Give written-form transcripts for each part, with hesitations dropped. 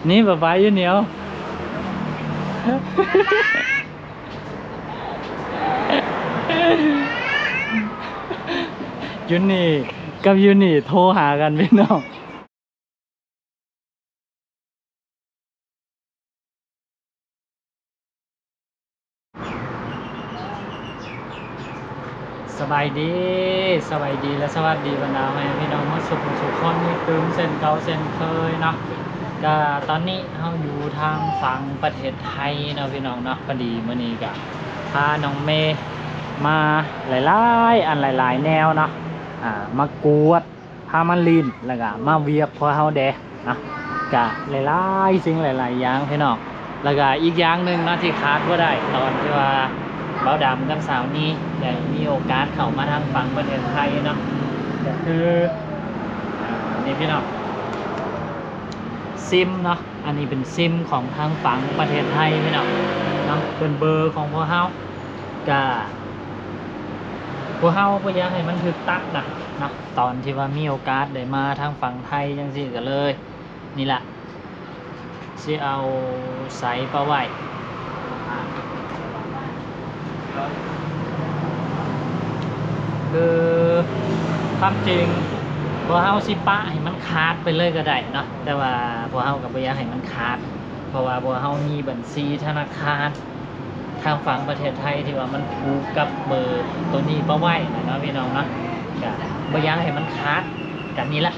นี่ป๊าป๊าอยู่เหนียวยูนี่กับยูนี่โทรหากันพี่น้องสบายดีสบายดีและสวัสดีบรรดาแม่พี่น้องมาสุขสุขคนนี่คืมเส้นเก่าเส้นเคยเนาะก็ตอนนี้เราอยู่ทางฝั่งประเทศไทยเนาะพี่น้องเนาะพอดีมื้อนี้ก็พาน้องเมย์มาหลายๆอันหลายๆแนวเนาะมากวดพามันลีนแล้วก็มาเวียกพอเฮาแดนะก็หลายๆสิ่งหลายๆอย่างพี่น้องแล้วก็อีกอย่างหนึ่งนะที่ขาดบ่ได้ตอนที่ว่าเบาดำกับสาวนี้ได้มีโอกาสเข้ามาทางฝั่งประเทศไทยเนาะก็คือนี่พี่น้องซิมเนาะอันนี้เป็นซิมของทางฝั่งประเทศไทยพี่น้องเนาะเป็นเบอร์ของพวกเฮาก็พวกเฮาก็อยากให้มันถูกตัดนะเนาะตอนที่ว่ามีโอกาสได้มาทางฝั่งไทยจังซี่ก็เลยนี่แหละสิเอาใส่ปลาไว้คือความจริงพวกเฮาสิปะให้มันขาดไปเลยก็ได้เนาะแต่ว่าพวกเฮาก็บ่อยากให้มันขาดเพราะว่าพวกเฮามีบัญชีธนาคารทางฝั่งประเทศไทยที่ว่ามันผูกกับเบอร์ตัวนี้ปลาไว้เนาะพี่น้องเนาะก็บ่อยากให้มันขาดกันนี้ละ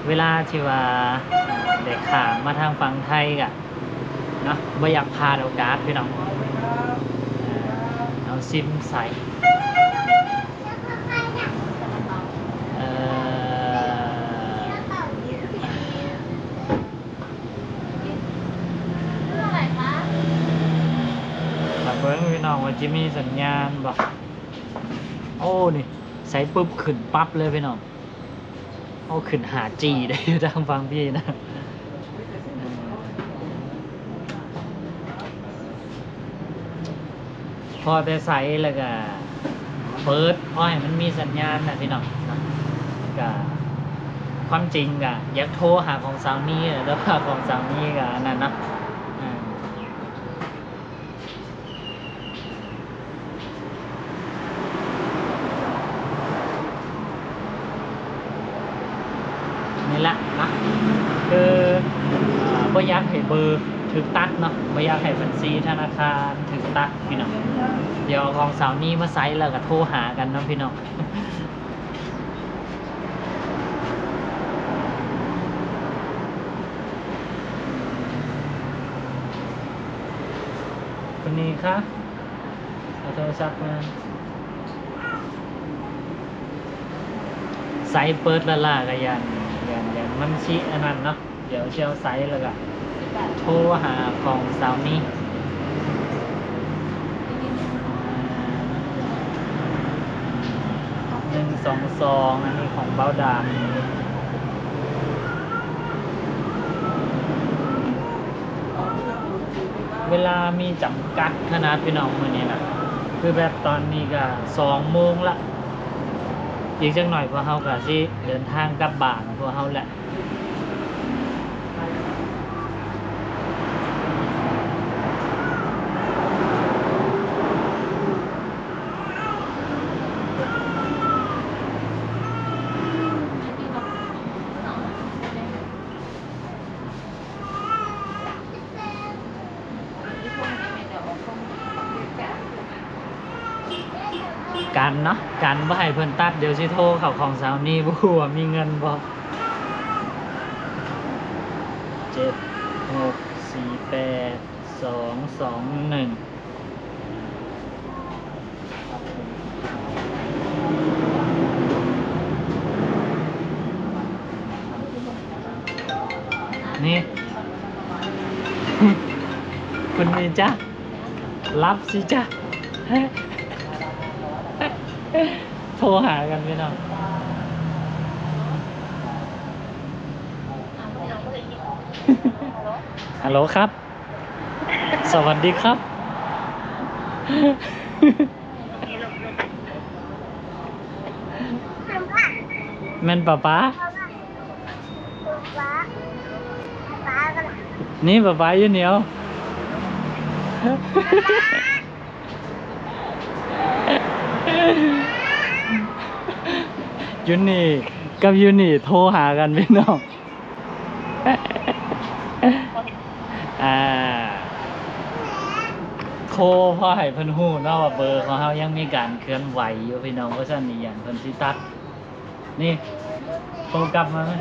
เวลาที่ว่าได้ข้ามมาทางฝั่งไทยก็เนาะบ่อยากพลาดโอกาสพี่น้องเอาซิมใส่เบิ้งพี่น้องว่าจะมีสัญญาณบอกโอ้นี่ใส่ปุ๊บขึ้นปั๊บเลยพี่น้องโอ้ขึ้นหาจีได้อยู่ทางฟังพี่นะพอแต่ใส่แล้วก็เปิดพอให้มันมีสัญญาณนะพี่น้องก็ความจริงก็อยากโทรหาของสาวนี่แล้วว่าของสาวนี่ก็นั่นนะนี่แหละนะคือบ่อยากให้เบอร์ถึงตัดเนาะบ่อยากให้บัญชีธนาคารถึงตัดพี่น้องเดี๋ยวของสาวนี่มาไซส์แล้วก็โทรหากันเนาะพี่น้องคนนี้คะเอาโทรศัพท์มาไซส์เปิดละล่ากันยันมันชี้อันนั้นเนาะเดี๋ยวเชียวไซส์แล้วก็โทรหาของสาวนี่122อันนี้ของเบ้าดามเวลามีจำกัดขนาดพี่น้องมือนี้นะคือแบบตอนนี้ก็2 โมงละอีกจังหน่อยพวกเฮาก็สิเดินทางกลับบ้านพวกเฮาแหละกันเนาะกันบ่ให้เพิ่นตัดเดี๋ยวสิโทรเข้าของสาวนี่บ่ฮู้ว่ามีเงินบ่7648221นี่ คุณนี่จ้ะรับสิจ้ะโทรหากันพี่น้องฮัลโหลครับสวัสดีครับแม่นป๊าป๊า นี่ป๊าป๊าอยู่เหนียว ยูนี่กับยูนี่โทรหากันพี่น้อง อ่าโทรพอให้เพิ่นฮู้เนาะว่าเบอร์ของเฮายังมีการเคลื่อนไหวอยู่พี่น้องเพราะฉะนั้นนี่อย่างเพิ่นสิตัดนี่โทรกลับมาไหม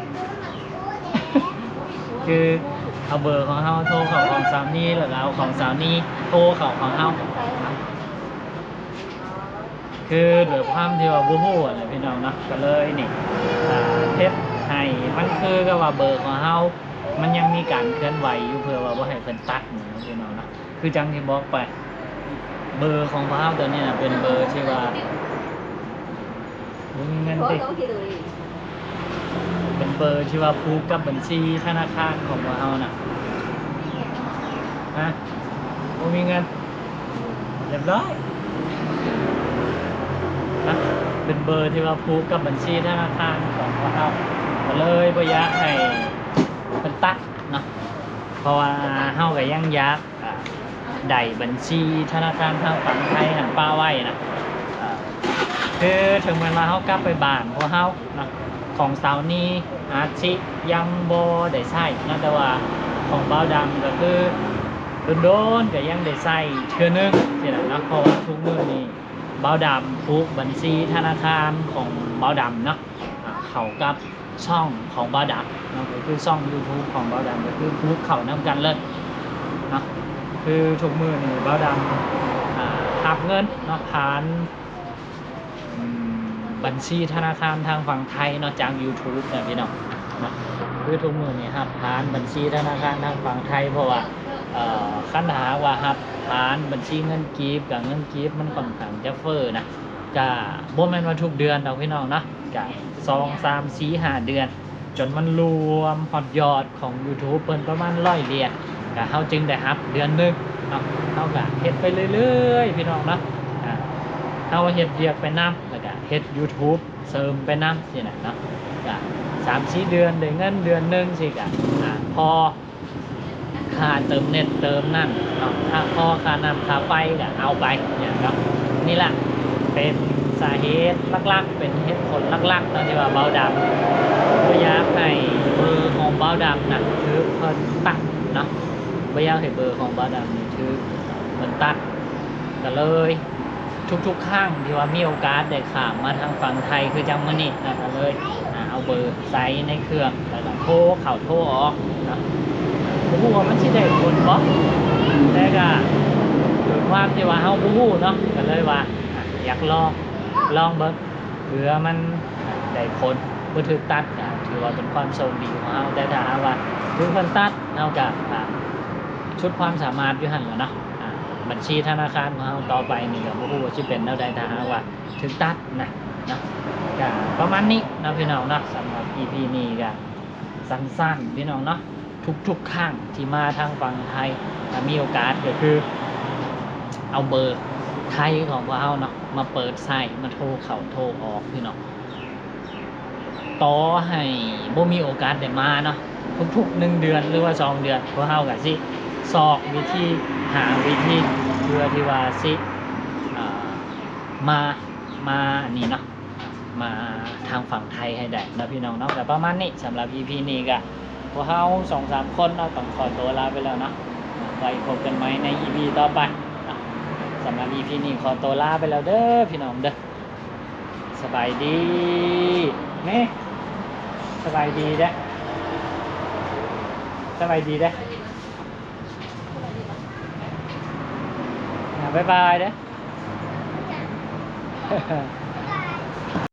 คือเอาเบอร์ของเฮาโทรเข้าของสาวนี่แล้วก็เอาของสาวนี่โทรเข้าของเฮาคือด้วยความที่ว่าบ่ฮู้อะไรพี่น้องเนาะก็เลยนี่เฮ็ดให้มันคือกับว่าเบอร์ของเฮามันยังมีการเคลื่อนไหวอยู่เพื่อว่าบ่ให้เพิ่นตัดนี่เนาะพี่น้องเนาะคือจังที่บอกไปเบอร์ของเฮาตัวนี้น่ะเป็นเบอร์ที่ว่าบ่มีเงินติเป็นเบอร์ที่ว่าผูกกับบัญชีธนาคารของเฮาน่ะฮะบ่มีเงินเรียบร้อยนะเป็นเบอร์ที่ว่าผูกกับบัญชีธนาคารของเราก็เลยบ่อยากให้เป็นตัดเนาะเพราะว่าเฮาก็ยังอยากได้บัญชีธนาคารทางฝั่งไทยหันป้าไว้นะคือถึงเวลาเฮากลับไปบ้านของเฮานะของสาวนี้อาชิยังบ่ได้ใช้นะแต่ว่าของบ่าวดำก็คือโดนๆก็ยังได้ใช้เทื่อนึงนี่แหละนะเพราะว่าทุกมื้อนี้บ่าวดำผูกบัญชีธนาคารของบ่าวดำเนาะเข้ากับช่องของบ่าวดำเนาะก็คือช่อง YouTube ของบ่าวดำก็คือผูกเข้านำกันเลยเนาะคือทุกมื้อนี่บ่าวดำหับเงินเนาะผ่านบัญชีธนาคารทางฝั่งไทยเนาะจาก YouTube เนี่ยพี่น้องเนาะคือทุกมื้อนี่หับผ่านบัญชีธนาคารทางฝั่งไทยเพราะว่าคันหาว่าหับผ่านบัญชีเงินกีบกับเงินกีบมันค่อนข้างจะเฟ้อนะก็บ่แม่นว่าทุกเดือนดอกพี่น้องเนาะก็2 3 4 5เดือนจนมันรวมฮอดยอดของ YouTube เพิ่นประมาณ100เหรียญก็เฮาจึงได้รับเดือนนึงเนาะเฮาก็เฮ็ดไปเรื่อยๆพี่น้องเนาะเฮาเฮ็ดเวียกไปนำแล้วก็เฮ็ด YouTube เสริมไปนำสิน่ะเนาะก็3-4 เดือนได้เงินเดือนนึงสิก็พอค่าเติมเน็ตเติมนั่นเนาะถ้าพอค่าน้ำค่าไฟก็เอาไปเนี่ยเนาะนี่แหละเป็นสาเหตุหลักๆเป็นเหตุผลหลักๆเนาะที่ว่าเบาดำบ่อยากให้เบอร์ของเบาดำน่ะคือเพิ่นตัดเนาะบ่อยากให้เบอร์ของเบาดำนี่คือเพิ่นตัดก็เลยทุกๆครั้งที่ว่ามีโอกาสได้ข้ามมาทางฝั่งไทยคือจังมื้อนี้นะก็เลยเอาเบอร์ใส่ในเครื่องแล้วก็โทรเข้าโทรออกเนาะบ่ฮู้ว่ามันสิได้ผลบ่แต่ก็ด้วยความที่ว่าเฮาบ่ฮู้เนาะก็เลยว่าอยากลองเบิ่งเผื่อมันได้ผลบ่ถูกตัดก็ถือว่าเป็นความโชคดีของเฮาแต่ถ้าหากว่าถึงเพิ่นตัดเฮาก็ชุดความสามารถอยู่หั่นล่ะเนาะบัญชีธนาคารของเฮาต่อไปนี่ก็บ่ฮู้ว่าสิเป็นแนวใดถ้าหากว่าถูกตัดนะเนาะก็ประมาณนี้เนาะพี่น้องเนาะสำหรับ EP นี้ก็สั้นๆพี่น้องเนาะทุกครั้งที่มาทางฝั่งไทยมีโอกาสก็คือเอาเบอร์ไทยของพวกเราเนาะมาเปิดใส่มาโทรเข้าโทรออกพี่น้องต่อให้บ่มีโอกาสได้มาเนาะทุกๆ1 เดือนหรือว่า2 เดือนพวกเราก็สิซอกวิธีหาวิธีเพื่อที่ว่าสิมาอันนี้เนาะมาทางฝั่งไทยให้ได้นะพี่น้องเนาะแต่ประมาณนี้สำหรับ EP นี้ก็พวกเรา 2-3 คนเราต้องขอตัวลาไปแล้วเนาะไว้พบกันใหม่ใน EP ต่อไปนะสำหรับ EP นี้ขอตัวลาไปแล้วเด้อพี่น้องเด้อสบายดีแม่สบายดีเด้อสบายดีเด้อบ๊ายบายเด้อ